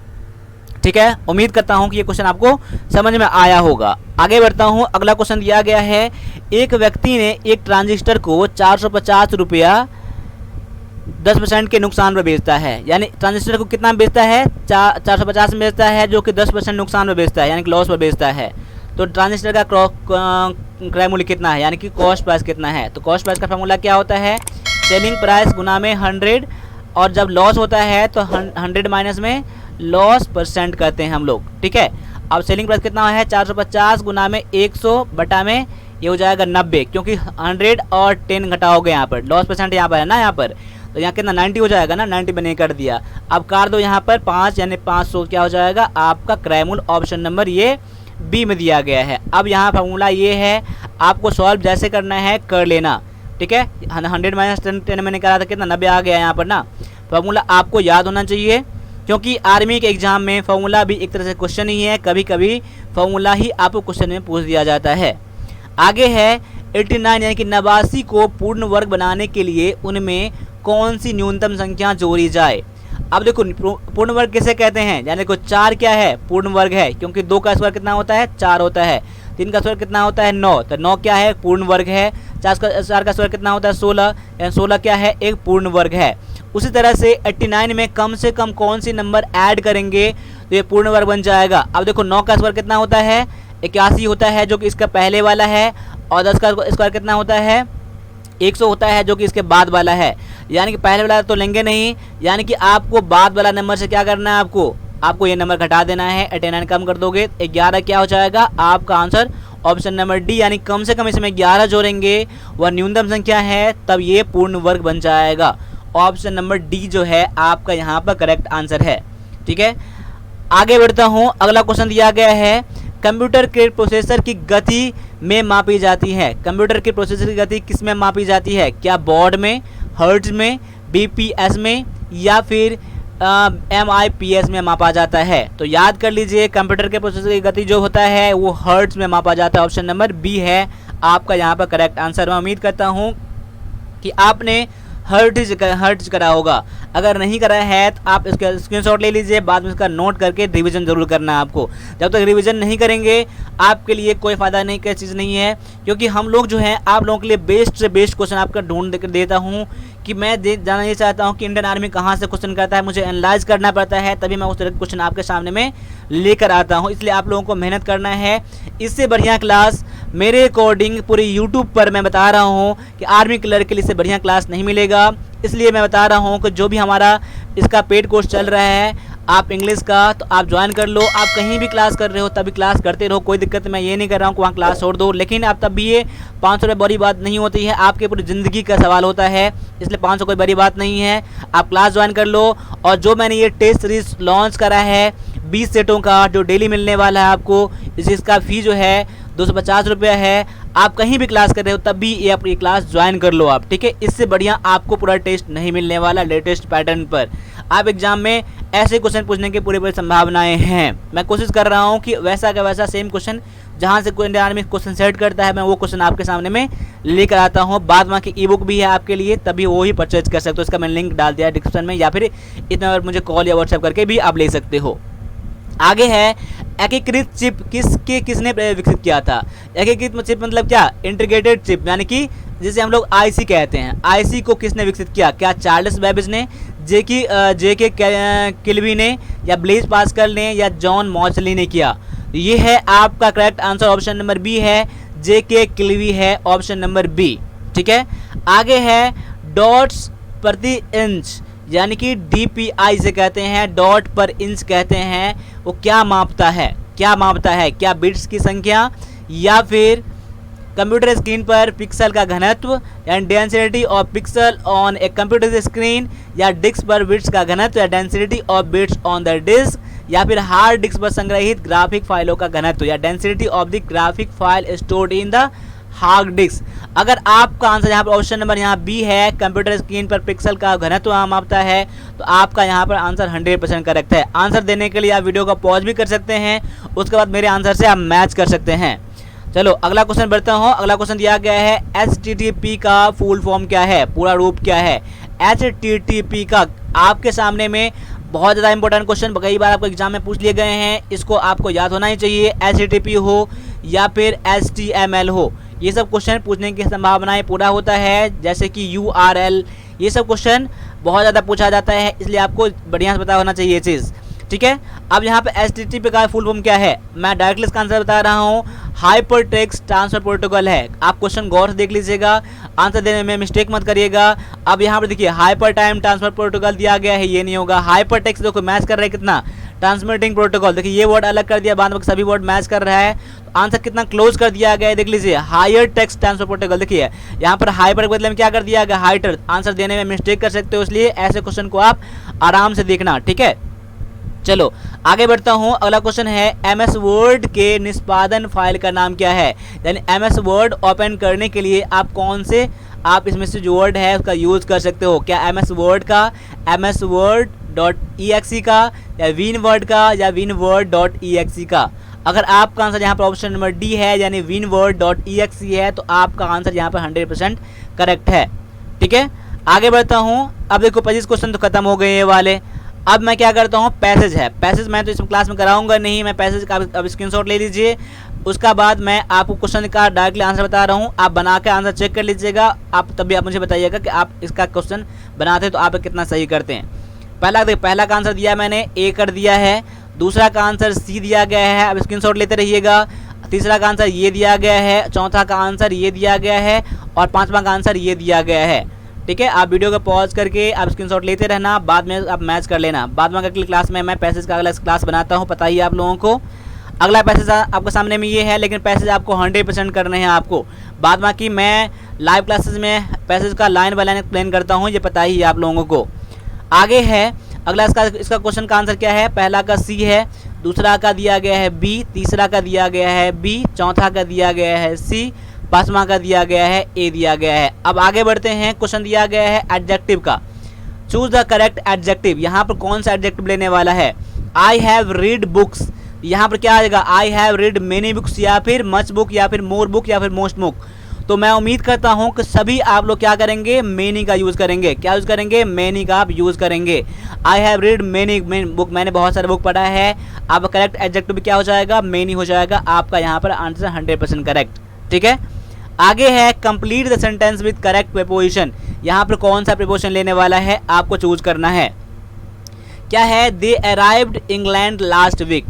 ठीक है, उम्मीद करता हूं कि ये क्वेश्चन आपको समझ में आया होगा। आगे बढ़ता हूं। अगला क्वेश्चन दिया गया है, एक व्यक्ति ने एक ट्रांजिस्टर को 450 रुपया 10% के नुकसान पर बेचता है, यानी ट्रांजिस्टर को कितना बेचता है, 450 में बेचता है, जो कि 10% नुकसान पर बेचता है, यानी कि लॉस पर बेचता है। तो ट्रांजिस्टर का क्रय मूल्य कितना है, यानी कि कॉस्ट प्राइस कितना है। तो कॉस्ट प्राइस का फॉर्मूला क्या होता है, सेलिंग प्राइस गुना में 100, और जब लॉस होता है तो 100 माइनस में लॉस परसेंट करते हैं हम लोग। ठीक है, अब सेलिंग प्राइस कितना है, 450 गुना में 100 बटा में ये हो जाएगा 90, क्योंकि 100 और 10 घटाओगे यहाँ पर, लॉस परसेंट यहाँ पर है ना, यहाँ पर तो यहाँ कितना 90 हो जाएगा ना, 90 मैंने कर दिया। अब काट दो यहाँ पर 5 यानी 500 क्या हो जाएगा आपका क्रय मूल्य, ऑप्शन नंबर ये बी में दिया गया है। अब यहाँ फॉर्मूला ये है, आपको सॉल्व जैसे करना है कर लेना। ठीक है, 100 माइनस 10 मैंने करा था कितना 90 आ गया यहाँ पर ना। फॉर्मूला आपको याद होना चाहिए, क्योंकि आर्मी के एग्जाम में फॉर्मूला भी एक तरह से क्वेश्चन ही है, कभी कभी फॉर्मूला ही आपको क्वेश्चन में पूछ दिया जाता है। आगे है 89 यानी कि 89 को पूर्ण वर्ग बनाने के लिए उनमें कौन सी न्यूनतम संख्या जोड़ी जाए। अब देखो पूर्ण वर्ग किसे कहते हैं, यानी देखो 4 क्या है, पूर्ण वर्ग है, क्योंकि 2 का स्क्वायर कितना होता है, 4 होता है, 3 का स्क्वायर कितना होता है, 9, तो 9 क्या है, पूर्ण वर्ग है। 4 का स्क्वायर कितना होता है, 16, यानी 16 क्या है, एक पूर्ण वर्ग है। उसी तरह से 89 में कम से कम कौन सी नंबर ऐड करेंगे तो ये पूर्ण वर्ग बन जाएगा। अब देखो 9 का स्क्वायर कितना होता है, 81 होता है, जो कि इसका पहले वाला है, और 10 का स्क्वायर कितना होता है, 100 होता है, जो कि इसके बाद वाला है। यानी कि पहले वाला तो लेंगे नहीं, यानी कि आपको बाद वाला नंबर से क्या करना है, आपको ये नंबर घटा देना है। 89 कम कर दोगे 11 क्या हो जाएगा आपका आंसर, ऑप्शन नंबर डी, यानी कम से कम इसमें 11 जोड़ेंगे, वह न्यूनतम संख्या है, तब ये पूर्ण वर्ग बन जाएगा। ऑप्शन नंबर डी जो है आपका यहाँ पर करेक्ट आंसर है। ठीक है, आगे बढ़ता हूँ। अगला क्वेश्चन दिया गया है, कंप्यूटर के प्रोसेसर की गति में मापी जाती है। कंप्यूटर के प्रोसेसर की गति किस में मापी जाती है, क्या बोर्ड में, हर्ट्ज में, बीपीएस में, या फिर MIPS में मापा जाता है। तो याद कर लीजिए, कंप्यूटर के प्रोसेसर की गति जो होता है वो हर्ट्ज में मापा जाता है। ऑप्शन नंबर बी है आपका यहाँ पर करेक्ट आंसर। मैं उम्मीद करता हूँ कि आपने हर्ट्ज करा होगा। अगर नहीं करा है तो आप इसका स्क्रीनशॉट ले लीजिए, बाद में इसका नोट करके रिवीजन जरूर करना है आपको। जब तक रिवीजन नहीं करेंगे आपके लिए कोई फ़ायदा नहीं, कोई चीज़ नहीं है, क्योंकि हम लोग जो है आप लोगों के लिए बेस्ट से बेस्ट क्वेश्चन आपका ढूंढ देता हूँ कि मैं जानना ये चाहता हूँ कि इंडियन आर्मी कहाँ से क्वेश्चन करता है, मुझे एनालाइज करना पड़ता है, तभी मैं उस तरह के क्वेश्चन आपके सामने में लेकर आता हूँ। इसलिए आप लोगों को मेहनत करना है। इससे बढ़िया क्लास मेरे अकॉर्डिंग पूरी यूट्यूब पर मैं बता रहा हूँ कि आर्मी क्लर्क के लिए इससे बढ़िया क्लास नहीं मिलेगा। इसलिए मैं बता रहा हूँ कि जो भी हमारा इसका पेड कोर्स चल रहा है आप इंग्लिश का, तो आप ज्वाइन कर लो। आप कहीं भी क्लास कर रहे हो तभी क्लास करते रहो, कोई दिक्कत। मैं ये नहीं कर रहा हूँ कि वहाँ क्लास छोड़ दो, लेकिन आप तब भी ये 500 रुपये बड़ी बात नहीं होती है, आपके पूरी ज़िंदगी का सवाल होता है, इसलिए 500 कोई बड़ी बात नहीं है। आप क्लास ज्वाइन कर लो। और जो मैंने ये टेस्ट सीरीज लॉन्च करा है 20 सेटों का जो डेली मिलने वाला है आपको, इसका फ़ी जो है 250 रुपये है। आप कहीं भी क्लास कर रहे हो तब भी ये अपनी क्लास ज्वाइन कर लो आप, ठीक है। इससे बढ़िया आपको पूरा टेस्ट नहीं मिलने वाला लेटेस्ट पैटर्न पर। आप एग्जाम में ऐसे क्वेश्चन पूछने की पूरी संभावनाएं हैं। मैं कोशिश कर रहा हूं कि वैसा का वैसा सेम क्वेश्चन जहां से कोई इंडियन आर्मी क्वेश्चन सेट करता है मैं वो क्वेश्चन आपके सामने में लेकर आता हूं। बाद में की ई बुक भी है आपके लिए, तभी वो ही परचेज कर सकते हो। इसका मैंने लिंक डाल दिया है डिस्क्रिप्शन में, या फिर इतना मुझे कॉल या व्हाट्सएप करके भी आप ले सकते हो। आगे है एकीकृत चिप किसने विकसित किया था। एकीकृत चिप मतलब क्या, इंटीग्रेटेड चिप, यानी कि जिसे हम लोग आईसी कहते हैं। आईसी को किसने विकसित किया, क्या चार्ल्स बेबेज ने, जेके किल्वी ने, या ब्लेज पास्कल ने, या जॉन मॉचली ने किया। ये है आपका correct answer, option number B है, जेके किल्वी है ऑप्शन नंबर बी, ठीक है। आगे है डॉट्स प्रति इंच, यानी कि DPI से कहते हैं, डॉट पर इंच कहते हैं। वो क्या मापता है, क्या बिट्स की संख्या, या फिर कंप्यूटर स्क्रीन पर पिक्सल का घनत्व, या density of pixel on a computer screen, या डिस्क पर बिट्स का घनत्व, या density of bits on the disk, या फिर हार्ड डिस्क पर संग्रहित ग्राफिक फाइलों का घनत्व, या density of the graphic file stored in the hard disk. अगर आपका आंसर यहाँ पर ऑप्शन नंबर यहाँ बी है, कंप्यूटर स्क्रीन पर पिक्सल का घनत्व मापता है, तो आपका यहाँ पर आंसर 100% करेक्ट है। आंसर देने के लिए आप वीडियो का पॉज भी कर सकते हैं, उसके बाद मेरे आंसर से आप मैच कर सकते हैं। चलो अगला क्वेश्चन बढ़ता हूँ। अगला क्वेश्चन दिया गया है HTTP का फुल फॉर्म क्या है, पूरा रूप क्या है। HTTP का आपके सामने में बहुत ज़्यादा इंपॉर्टेंट क्वेश्चन कई बार आपको एग्जाम में पूछ लिए गए हैं, इसको आपको याद होना ही चाहिए। HTTP हो या फिर HTML हो, ये सब क्वेश्चन पूछने की संभावनाएं पूरा होता है। जैसे कि URL, ये सब क्वेश्चन बहुत ज़्यादा पूछा जाता है, इसलिए आपको बढ़िया से पता होना चाहिए ये चीज़, ठीक है। अब यहाँ पे HTTP का फुल फॉर्म क्या है, मैं डायरेक्टली इसका आंसर बता रहा हूँ, हाइपर टेक्स्ट ट्रांसफर प्रोटोकॉल है। आप क्वेश्चन गौर से देख लीजिएगा, आंसर देने में मिस्टेक मत करिएगा। अब यहाँ पर देखिए हाइपर टाइम ट्रांसफर प्रोटोकॉल दिया गया है, ये नहीं होगा। हाइपर टेक्स्ट देखो मैच कर रहा है कितना, ट्रांसमिटिंग प्रोटोकॉल, देखिए ये वर्ड अलग कर दिया, बाद में सभी वर्ड मैच कर रहा है, तो आंसर कितना क्लोज कर दिया गया है देख लीजिए। हायर टेक्स्ट ट्रांसफर प्रोटोकॉल, देखिए यहाँ पर हाइपर के बदले में क्या कर दिया गया, हाइटर। आंसर देने में मिस्टेक कर सकते हो, इसलिए ऐसे क्वेश्चन को आप आराम से देखना, ठीक है। चलो आगे बढ़ता हूँ। अगला क्वेश्चन है MS वर्ड के निष्पादन फाइल का नाम क्या है, यानी MS वर्ड ओपन करने के लिए आप कौन से आप इसमें से जो वर्ड है उसका यूज़ कर सकते हो। क्या MS वर्ड का, MS word.exe का, या winword का, या winword.exe का। अगर आपका आंसर यहाँ पर ऑप्शन नंबर डी है, यानी winword.exe है, तो आपका आंसर यहाँ पर 100% करेक्ट है, ठीक है। आगे बढ़ता हूँ। अब देखो 25 क्वेश्चन तो खत्म हो गए ये वाले। अब मैं क्या करता हूँ, पैसेज है, पैसेज मैं तो इस क्लास में कराऊंगा नहीं, मैं पैसेज का अब स्क्रीनशॉट ले लीजिए। उसका बाद मैं आपको क्वेश्चन का डायरेक्टली आंसर बता रहा हूँ, आप बना के आंसर चेक कर लीजिएगा। आप तभी आप मुझे बताइएगा कि आप इसका क्वेश्चन बनाते तो आप कितना सही करते हैं। पहला का आंसर दिया मैंने, ए कर दिया है। दूसरा का आंसर सी दिया गया है, अब स्क्रीनशॉट लेते रहिएगा। तीसरा का आंसर ये दिया गया है, चौथा का आंसर ये दिया गया है, और पाँचवा का आंसर ये दिया गया है, ठीक है। आप वीडियो को पॉज करके आप स्क्रीनशॉट लेते रहना, बाद में आप मैच कर लेना। बाद में अगली क्लास में मैं पैसेज का अगला क्लास बनाता हूँ, पता ही आप लोगों को। अगला पैसेज आपके सामने में ये है, लेकिन पैसेज आपको 100% करने हैं आपको। बाद बाकी मैं लाइव क्लासेस में पैसेज का लाइन बाय लाइन एक्सप्लेन करता हूँ, ये पता ही है आप लोगों को। आगे है अगला इसका क्वेश्चन का आंसर क्या है। पहला का सी है, दूसरा का दिया गया है बी, तीसरा का दिया गया है बी, चौथा का दिया गया है सी, पांचवा का दिया गया है ए दिया गया है। अब आगे बढ़ते हैं। क्वेश्चन दिया गया है एडजेक्टिव का। चूज द करेक्ट एडजेक्टिव, यहाँ पर कौन सा एडजेक्टिव लेने वाला है। आई हैव रीड बुक्स, यहाँ पर क्या आएगा, I have read many books या फिर मच बुक या फिर मोर बुक या फिर मोस्ट बुक। तो मैं उम्मीद करता हूँ कि सभी आप लोग क्या करेंगे, मेनी का यूज़ करेंगे। क्या यूज़ करेंगे, मेनी का आप यूज़ करेंगे। I have read many book, मैंने बहुत सारे बुक पढ़ा है। आपका करेक्ट एडजेक्टिव क्या हो जाएगा, मेनी हो जाएगा। आपका यहाँ पर आंसर 100% करेक्ट। ठीक है, आगे है complete the sentence with correct preposition. यहाँ पर कौन सा प्रीपोजिशन लेने वाला है आपको चूज करना है। क्या है, दे अराइव्ड इंग्लैंड लास्ट वीक।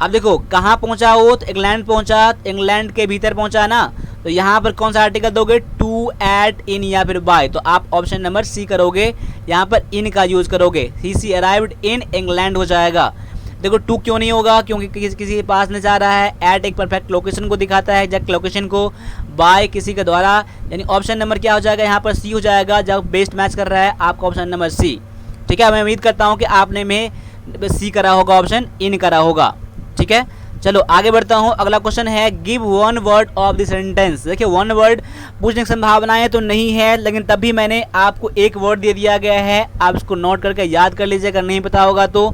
अब देखो कहाँ पहुंचा वो, तो इंग्लैंड पहुंचा, इंग्लैंड के भीतर पहुंचा ना, तो यहाँ पर कौन सा आर्टिकल दोगे, टू, एट, इन या फिर बाय। तो आप ऑप्शन नंबर सी करोगे, यहाँ पर इन का यूज करोगे। ही अराइव्ड इन इंग्लैंड हो जाएगा। देखो टू क्यों नहीं होगा, क्योंकि किसी के पास नहीं जा रहा है। एट एक परफेक्ट लोकेशन को दिखाता है, एग्जैक्ट लोकेशन को। बाय किसी के द्वारा, यानी ऑप्शन नंबर क्या हो जाएगा, यहाँ पर सी हो जाएगा। जब बेस्ट मैच कर रहा है आपका ऑप्शन नंबर सी। ठीक है, मैं उम्मीद करता हूँ कि आपने में सी करा होगा, ऑप्शन इन करा होगा। ठीक है, चलो आगे बढ़ता हूँ। अगला क्वेश्चन है give one word of the sentence. देखिए वन वर्ड पूछने की संभावनाएं तो नहीं है, लेकिन तब भी मैंने आपको एक वर्ड दे दिया गया है। आप इसको नोट करके याद कर लीजिए, अगर नहीं पता होगा तो।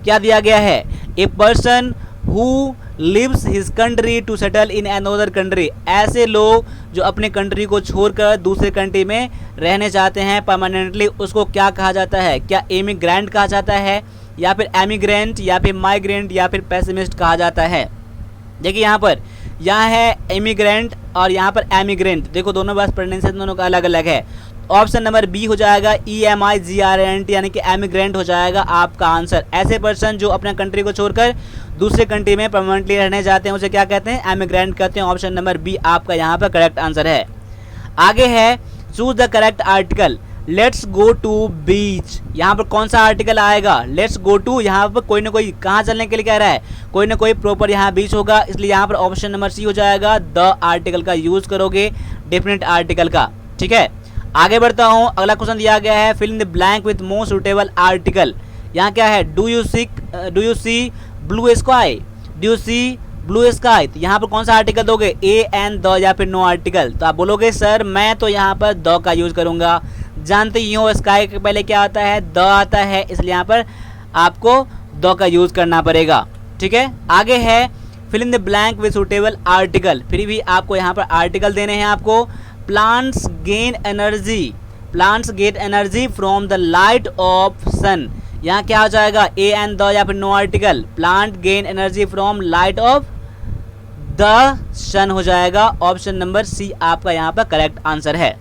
क्या दिया गया है, a person who leaves his country to settle in another country. ऐसे लोग जो अपने कंट्री को छोड़कर दूसरे कंट्री में रहने चाहते हैं परमानेंटली, उसको क्या कहा जाता है। क्या इमिग्रेंट कहा जाता है, या फिर एमिग्रेंट, या फिर माइग्रेंट, या फिर पेसिमिस्ट कहा जाता है। देखिए यहाँ पर यहाँ है इमिग्रेंट और यहाँ पर एमिग्रेंट। देखो दोनों बस प्रोनाउंसिएशन दोनों का अलग अलग है। ऑप्शन नंबर बी हो जाएगा EMIGRANT, यानी कि एमिग्रेंट हो जाएगा आपका आंसर। ऐसे पर्सन जो अपने कंट्री को छोड़कर दूसरे कंट्री में परमानेंटली रहने जाते हैं, उसे क्या कहते हैं, एमिग्रेंट कहते हैं। ऑप्शन नंबर बी आपका यहाँ पर करेक्ट आंसर है। आगे है choose the correct article. Let's go to beach, यहाँ पर कौन सा आर्टिकल आएगा, लेट्स गो टू। यहाँ पर कोई ना कोई कहाँ चलने के लिए कह रहा है, कोई ना कोई प्रॉपर यहाँ बीच होगा, इसलिए यहाँ पर ऑप्शन नंबर सी हो जाएगा। द आर्टिकल का यूज करोगे, डिफरेंट आर्टिकल का। ठीक है, आगे बढ़ता हूँ। अगला क्वेश्चन दिया गया है fill in the blank with most suitable article. यहाँ क्या है, do you see blue sky, do you see blue sky. तो यहाँ पर कौन सा आर्टिकल दोगे, ए एंड द या फिर नो आर्टिकल। तो आप बोलोगे सर मैं तो यहाँ पर द का यूज करूंगा। जानते ही हो स्काई के पहले क्या आता है, द आता है, इसलिए यहाँ पर आपको द का यूज करना पड़ेगा। ठीक है, आगे है fill in the blank with suitable article. फिर भी आपको यहाँ पर आर्टिकल देने हैं आपको। Plants gain energy, plants get energy from the light of sun. यहाँ क्या हो जाएगा, ए एंड द या फिर no article. Plant gain energy from light of the sun हो जाएगा। ऑप्शन नंबर सी आपका यहाँ पर करेक्ट आंसर है।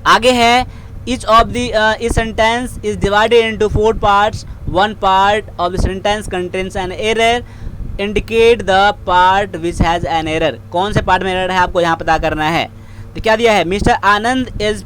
आगे है each of the each sentence is divided into 4 parts. One part of the sentence contains an error. Indicate the part which has an error. कौन से पार्ट में एरर है आपको यहाँ पता करना है। तो क्या दिया है, Mr Anand is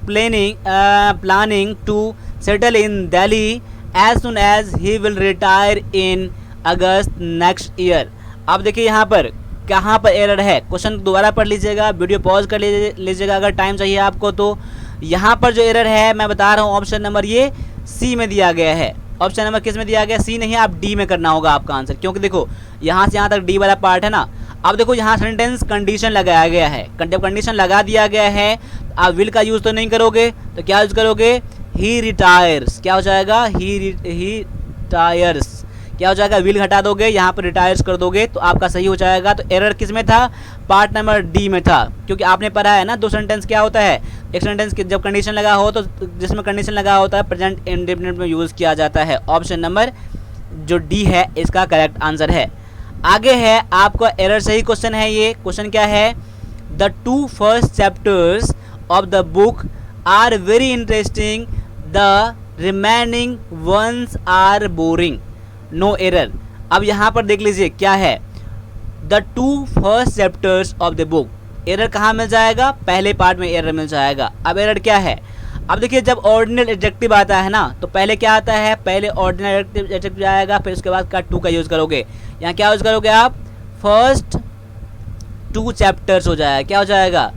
planning to settle in Delhi as soon as he will retire in August next year. अब देखिए यहाँ पर कहाँ पर एरर है, क्वेश्चन दोबारा पढ़ लीजिएगा, वीडियो पॉज कर लीजिएगा अगर टाइम चाहिए आपको तो। यहाँ पर जो एरर है मैं बता रहा हूँ, ऑप्शन नंबर ये सी में दिया गया है। ऑप्शन नंबर किस में दिया गया, सी नहीं, आप डी में करना होगा आपका आंसर, क्योंकि देखो यहाँ से यहाँ तक डी वाला पार्ट है ना। अब देखो यहाँ सेंटेंस कंडीशन लगाया गया है, जब कंडीशन लगा दिया गया है तो आप विल का यूज़ तो नहीं करोगे, तो क्या यूज़ करोगे, ही रिटायर्स। क्या हो जाएगा, ही रिटायर्स। क्या हो जाएगा, विल हटा दोगे, यहाँ पर रिटायर्स कर दोगे तो आपका सही हो जाएगा। तो एरर किस में था, पार्ट नंबर डी में था, क्योंकि आपने पढ़ा है ना दो सेंटेंस क्या होता है, एक सेंटेंस जब कंडीशन लगा हो तो जिसमें कंडीशन लगा होता है प्रेजेंट इंडेफिनिट में यूज़ किया जाता है। ऑप्शन नंबर जो डी है इसका करेक्ट आंसर है। आगे है आपका एरर सही क्वेश्चन है। ये क्वेश्चन क्या है, the 2 first chapters of the book are very interesting, the remaining ones are boring. No error. अब यहाँ पर देख लीजिए क्या है, the 2 first chapters of the book. Error कहाँ मिल जाएगा, पहले पार्ट में एरर मिल जाएगा। अब एरर क्या है, अब देखिए जब ऑर्डिनल एडजेक्टिव आता है ना तो पहले क्या आता है, पहले ऑर्डिनल एडजेक्टिव आएगा, फिर उसके बाद का 2 का यूज़ करोगे। यहाँ क्या यूज़ करोगे आप, फर्स्ट 2 चैप्टर्स हो जाएगा। क्या हो जाएगा,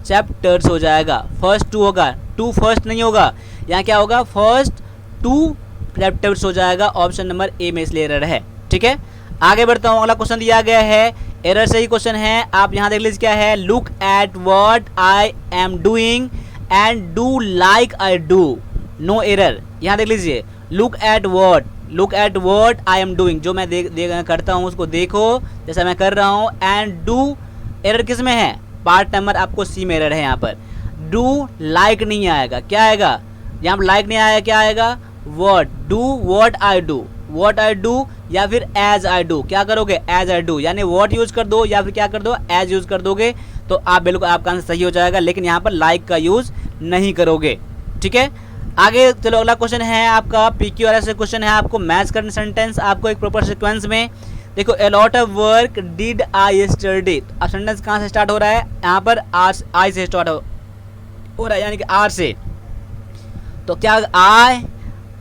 चैप्टर्स हो जाएगा, फर्स्ट 2 होगा, 2 फर्स्ट नहीं होगा। यहाँ क्या होगा, फर्स्ट 2 चैप्टर्स हो जाएगा। ऑप्शन नंबर ए में इसलिए एरर है। ठीक है, आगे बढ़ता हूँ। अगला क्वेश्चन दिया गया है, एरर सही क्वेश्चन है। आप यहाँ देख लीजिए क्या है, look at what I am doing and do like I do. No error. यहाँ देख लीजिए, look at what I am doing, जो मैं करता हूँ उसको देखो जैसा मैं कर रहा हूँ। एंड डू, एरर किस में है, पार्ट नंबर आपको सी में एरर है यहाँ पर। डू लाइक नहीं आएगा, क्या आएगा यहाँ पर, लाइक नहीं आएगा, क्या आएगा, what, do what I do या फिर एज आई डू, क्या करोगे, एज आई डू, यानी वॉट यूज कर दो या फिर क्या कर दो, एज यूज कर दोगे तो आप बिल्कुल आपका आंसर सही हो जाएगा, लेकिन यहाँ पर लाइक का यूज नहीं करोगे। ठीक है, आगे चलो, अगला क्वेश्चन है आपका PQRS से क्वेश्चन है, आपको मैच करना सेंटेंस आपको एक प्रॉपर सीक्वेंस में। देखो, a lot of work did I yesterday, अब सेंटेंस कहाँ से स्टार्ट हो रहा है, यहाँ पर आई से स्टार्ट हो रहा है, यानी कि आर से। तो क्या,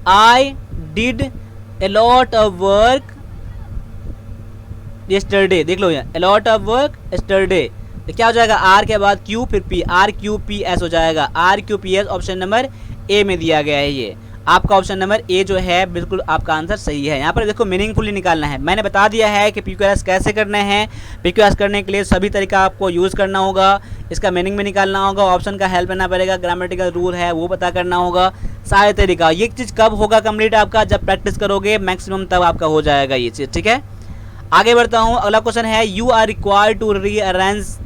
I did a lot of work yesterday, देख लो यहाँ, a lot of work yesterday, तो क्या हो जाएगा, आर के बाद क्यू फिर पी, RQPS हो जाएगा, RQPS ऑप्शन नंबर ए में दिया गया है। ये आपका ऑप्शन नंबर ए जो है बिल्कुल आपका आंसर सही है। यहाँ पर देखो मीनिंगफुली निकालना है, मैंने बता दिया है कि PQRS कैसे करने हैं। PQRS करने के लिए सभी तरीका आपको यूज़ करना होगा, इसका मीनिंग भी निकालना होगा, ऑप्शन का हेल्प लेना पड़ेगा, ग्रामेटिकल रूल है वो पता करना होगा, सारे तरीका। ये चीज़ कब होगा कंप्लीट आपका, जब प्रैक्टिस करोगे मैक्सिमम, तब आपका हो जाएगा ये चीज़। ठीक है, आगे बढ़ता हूँ, अगला क्वेश्चन है, you are required to rearrange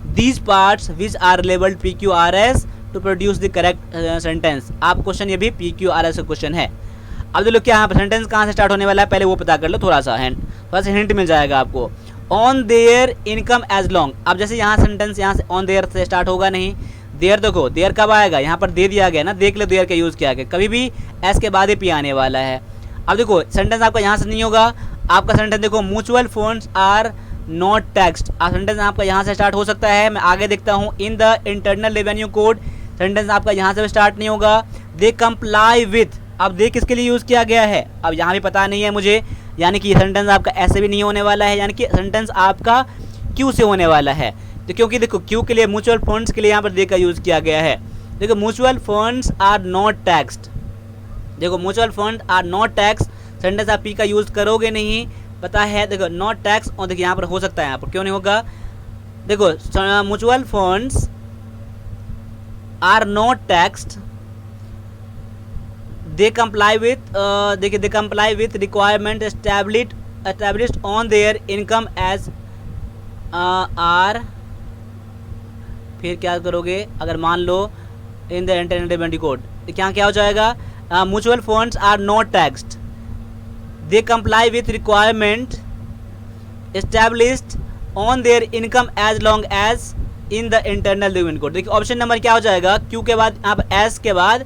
these parts which are labelled PQRS to produce the correct sentence. आप क्वेश्चन ये भी PQRS का क्वेश्चन है। अब देखो क्या सेंटेंस कहाँ से स्टार्ट होने वाला है, पहले वो पता कर लो, थोड़ा सा हिंट मिल जाएगा आपको। On their income as long, अब जैसे यहाँ सेंटेंस यहाँ से ऑन देयर से स्टार्ट होगा नहीं, देयर देखो, देयर कब आएगा, यहाँ पर दे दिया गया ना, देख लो देयर का यूज़ किया गया, कभी भी एस के बाद ही पी आने वाला है। अब देखो सेंटेंस आपका यहाँ से नहीं होगा, आपका सेंटेंस देखो, mutual funds are not taxed, sentence आपका यहाँ से स्टार्ट हो सकता है। मैं आगे देखता हूँ, इन the internal revenue code, sentence आपका यहाँ से स्टार्ट नहीं होगा। दे कंप्लाई विथ, अब दे किसके लिए यूज़ किया गया है, अब यहाँ भी पता नहीं है मुझे, यानी कि सेंटेंस आपका ऐसे भी नहीं होने वाला है, यानी कि सेंटेंस आपका क्यू से होने वाला है। तो क्योंकि देखो क्यू के लिए, म्यूचुअल फंड्स के लिए यहाँ पर दे का यूज़ किया गया है। देखो mutual funds are not taxed, देखो mutual fund are not tax, sentence आप पी का यूज़ करोगे नहीं, पता है। देखो नॉट टैक्स, और देखिए यहाँ पर हो सकता है, यहाँ पर क्यों नहीं होगा, देखो mutual funds are not taxed, they comply with, देखिए they comply with requirement established on their income as are, फिर क्या करोगे, अगर मान लो in the internal revenue code, क्या हो जाएगा, mutual funds are not taxed, they comply with requirement established on their income as long as in the internal revenue code. देखिए ऑप्शन नंबर क्या हो जाएगा, क्यू के बाद यहाँ पर एस के बाद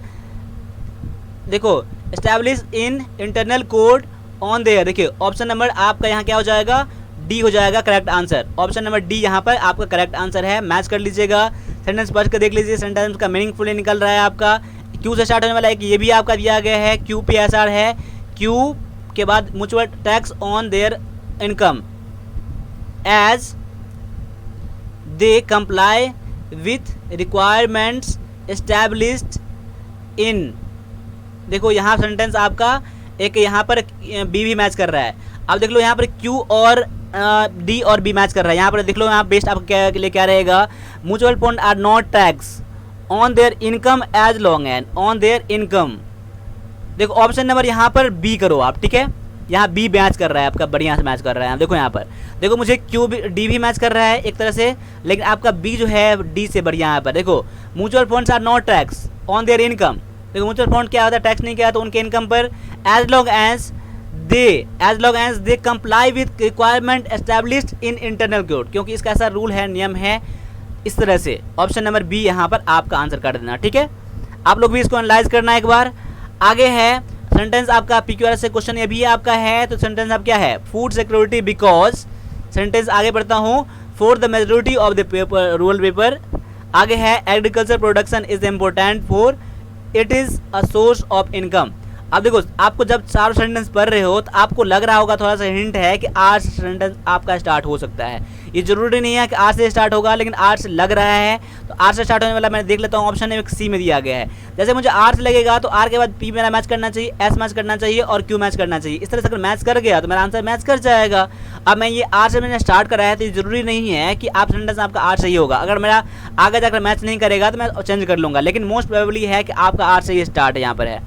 देखो establish in internal code on their, देखिए ऑप्शन नंबर आपका यहाँ क्या हो जाएगा, डी हो जाएगा correct answer. Option number D यहाँ पर आपका करेक्ट आंसर है, मैच कर लीजिएगा, सेंटेंस पढ़ कर देख लीजिए, सेंटेंस का मीनिंगफुली निकल रहा है आपका। क्यू से स्टार्ट होने वाला है कि ये भी आपका दिया गया है, QPSR है, क्यू के बाद mutual tax on their income as they comply with requirements established in, देखो यहाँ सेंटेंस आपका एक यहाँ पर बी भी मैच कर रहा है। अब देख लो यहाँ पर क्यू और डी और बी मैच कर रहा है, यहाँ पर देख लो यहाँ बेस्ट आपके लिए क्या रहेगा, mutual fund are not tax on their income as long and on their income. देखो ऑप्शन नंबर यहाँ पर बी करो आप, ठीक है, यहाँ बी मैच कर रहा है आपका, बढ़िया से मैच कर रहा है। देखो यहाँ पर देखो मुझे क्यू भी डी भी मैच कर रहा है एक तरह से, लेकिन आपका बी जो है डी से बढ़िया यहाँ पर। देखो mutual funds are not tax on their income, देखो म्यूचुअल फंड क्या होता है, टैक्स नहीं किया तो उनके इनकम पर, as long as they comply with requirement established in internal code, क्योंकि इसका ऐसा रूल है, नियम है, इस तरह से। ऑप्शन नंबर बी यहाँ पर आपका आंसर कर देना, ठीक है। आप लोग भी इसको एनालाइज करना एक बार। आगे है सेंटेंस आपका PQRS से क्वेश्चन ये भी आपका है, तो सेंटेंस आप क्या है, फूड सिक्योरिटी बिकॉज, सेंटेंस आगे बढ़ता हूँ, for the majority of the paper rural paper. आगे है agriculture production is important for it is a source of income. अब देखो, आपको जब चारों सेंटेंस पढ़ रहे हो तो आपको लग रहा होगा, थोड़ा सा हिंट है कि आर से सेंटेंस आपका स्टार्ट हो सकता है। ये जरूरी नहीं है कि आर से स्टार्ट होगा, लेकिन आर से लग रहा है तो आर से स्टार्ट होने वाला मैं देख लेता हूँ। ऑप्शन एक सी में दिया गया है। जैसे मुझे आर से लगेगा तो आर के बाद पी मेरा मैच करना चाहिए, एस मैच करना चाहिए और क्यू मैच करना चाहिए। इस तरह से अगर मैच कर गया तो मेरा आंसर मैच कर जाएगा। अब मैं ये आर से मैंने स्टार्ट करा है तो ये जरूरी नहीं है कि आप सेंटेंस आपका आर से ही होगा। अगर मेरा आगे जाकर मैच नहीं करेगा तो मैं चेंज कर लूँगा, लेकिन मोस्ट प्रोबेबली है कि आपका आर से ही स्टार्ट है। यहाँ पर है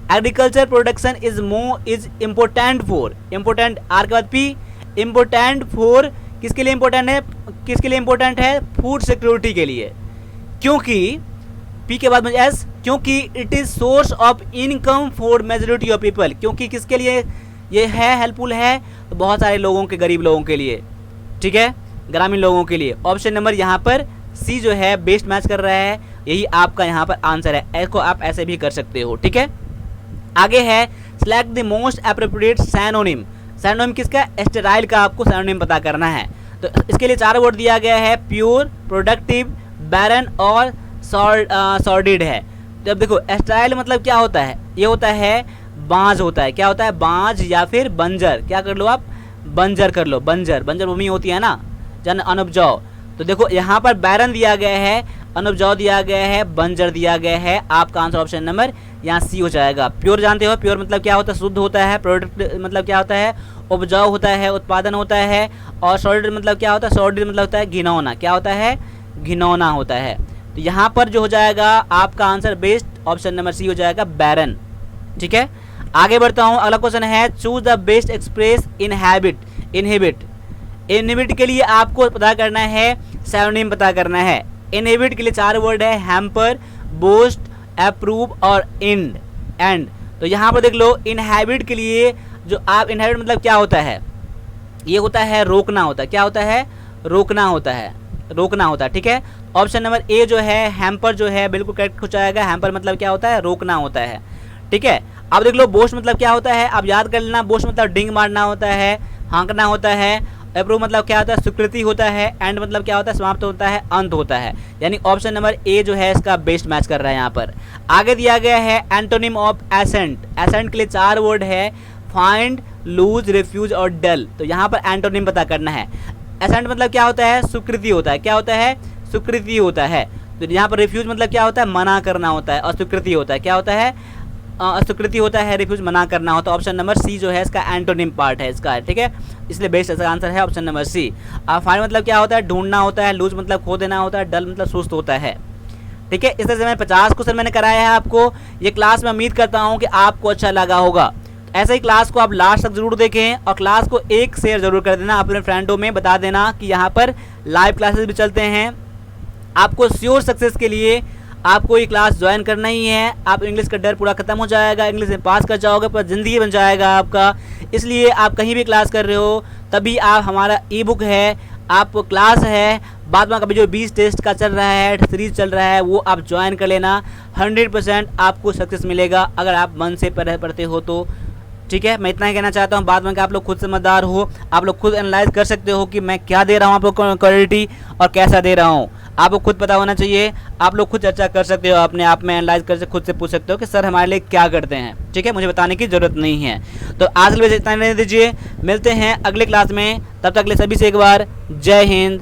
agriculture production is important for, important R के बाद पी, इम्पोर्टेंट फॉर किसके लिए इम्पोर्टेंट है, किसके लिए इम्पोर्टेंट है, फूड सिक्योरिटी के लिए। क्योंकि पी के बाद मुझे एस, क्योंकि it is source of income for majority of people. क्योंकि किसके लिए ये है हेल्पफुल है, तो बहुत सारे लोगों के, गरीब लोगों के लिए, ठीक है, ग्रामीण लोगों के लिए। ऑप्शन नंबर यहाँ पर सी जो है बेस्ट मैच कर रहा है, यही आपका यहाँ पर आंसर है। इसको आप ऐसे भी कर सकते हो, ठीक है। आगे है select the most appropriate synonym. Synonym किसका, स्टेराइल का आपको सैनोनिम पता करना है। तो इसके लिए 4 वर्ड दिया गया है, प्योर, प्रोडक्टिव, बैरन और सॉर्डिड है। तो अब देखो स्टेराइल मतलब क्या होता है, ये होता है बांझ होता है। क्या होता है, बांझ या फिर बंजर। क्या कर लो आप, बंजर कर लो, बंजर, बंजर भूमि होती है ना, जन अनउपजाऊ। तो देखो यहाँ पर बैरन दिया गया है, अनउपजाऊ दिया गया है, बंजर दिया गया है। आपका आंसर ऑप्शन नंबर यहाँ सी हो जाएगा। प्योर जानते हो, प्योर मतलब क्या होता है, शुद्ध होता है। प्रोडक्ट मतलब क्या होता है, उपजाऊ होता है, उत्पादन होता है। और सॉलिड मतलब क्या होता है, सॉलिड मतलब होता है घिनौना। क्या होता है, घिनौना होता है। तो यहाँ पर जो हो जाएगा आपका answer best option number C हो जाएगा, बैरन, ठीक है। आगे बढ़ता हूँ, अगला क्वेश्चन है choose the best express inhibit. Inhibit के लिए आपको पता करना है, सैनोनिम पता करना है। इनहिबिट के लिए 4 वर्ड है, हैम्पर, बोस्ट, अप्रूव और एंड। तो यहाँ पर देख लो, इनहेबिट के लिए जो आप, इनहेबिट मतलब क्या होता है, ये होता है रोकना होता है। क्या होता है, रोकना होता है, रोकना होता है, ठीक है। ऑप्शन नंबर ए जो है हैम्पर जो है बिल्कुल करेक्ट हो जाएगा। हैम्पर मतलब क्या होता है, रोकना होता है, ठीक है। अब देख लो बोस्ट मतलब क्या होता है, आप याद कर लेना, बोस्ट मतलब डिंग मारना होता है, हाँकना होता है। अप्रूव मतलब क्या होता है, स्वीकृति होता है। एंड मतलब क्या होता है, समाप्त होता है, अंत होता है। यानी ऑप्शन नंबर ए जो है इसका बेस्ट मैच कर रहा है यहाँ पर। आगे दिया गया है एंटोनिम ऑफ एसेंट। एसेंट के लिए 4 वर्ड है, फाइंड, लूज, रिफ्यूज और डल। तो यहाँ पर एंटोनिम पता करना है। एसेंट मतलब क्या होता है, स्वीकृति होता है। क्या होता है, स्वीकृति होता है। तो यहाँ पर रिफ्यूज मतलब क्या होता है, मना करना होता है। और स्वीकृति होता है, क्या होता है, अस्वीकृति होता है, रिफ्यूज मना करना होता है। ऑप्शन नंबर सी जो है इसका एंटोनिम पार्ट है इसका, ठीक है। इसलिए बेस्ट इसका आंसर है ऑप्शन नंबर सी। फाइंड मतलब क्या होता है, ढूंढना होता है। लूज मतलब खो देना होता है। डल मतलब सुस्त होता है, ठीक है। इस तरह से मैं 50 क्वेश्चन मैंने कराया है आपको। ये क्लास में उम्मीद करता हूँ कि आपको अच्छा लगा होगा। ऐसे ही क्लास को आप लास्ट तक जरूर देखें और क्लास को एक शेयर जरूर कर देना, अपने फ्रेंडों में बता देना कि यहाँ पर लाइव क्लासेस भी चलते हैं। आपको श्योर सक्सेस के लिए आपको ये क्लास ज्वाइन करना ही है। आप इंग्लिश का डर पूरा खत्म हो जाएगा, इंग्लिश में पास कर जाओगे, पर ज़िंदगी बन जाएगा आपका। इसलिए आप कहीं भी क्लास कर रहे हो तभी आप, हमारा ई बुक है, आप क्लास है, बाद में कभी जो 20 टेस्ट का चल रहा है, सीरीज चल रहा है, वो आप ज्वाइन कर लेना। 100% आपको सक्सेस मिलेगा अगर आप मन से पढ़ते हो तो, ठीक है। मैं इतना ही कहना चाहता हूँ। बाद में कि आप लोग खुद समझदार हो, आप लोग खुद एनालाइज कर सकते हो कि मैं क्या दे रहा हूँ आप लोग को क्वालिटी और कैसा दे रहा हूँ। आपको खुद पता होना चाहिए। आप लोग खुद चर्चा कर सकते हो, अपने आप में एनालाइज कर खुद से पूछ सकते हो कि सर हमारे लिए क्या करते हैं, ठीक है। मुझे बताने की ज़रूरत नहीं है। तो आज के लिए इतना रहने दीजिए, मिलते हैं अगले क्लास में। तब तक के लिए सभी से एक बार जय हिंद,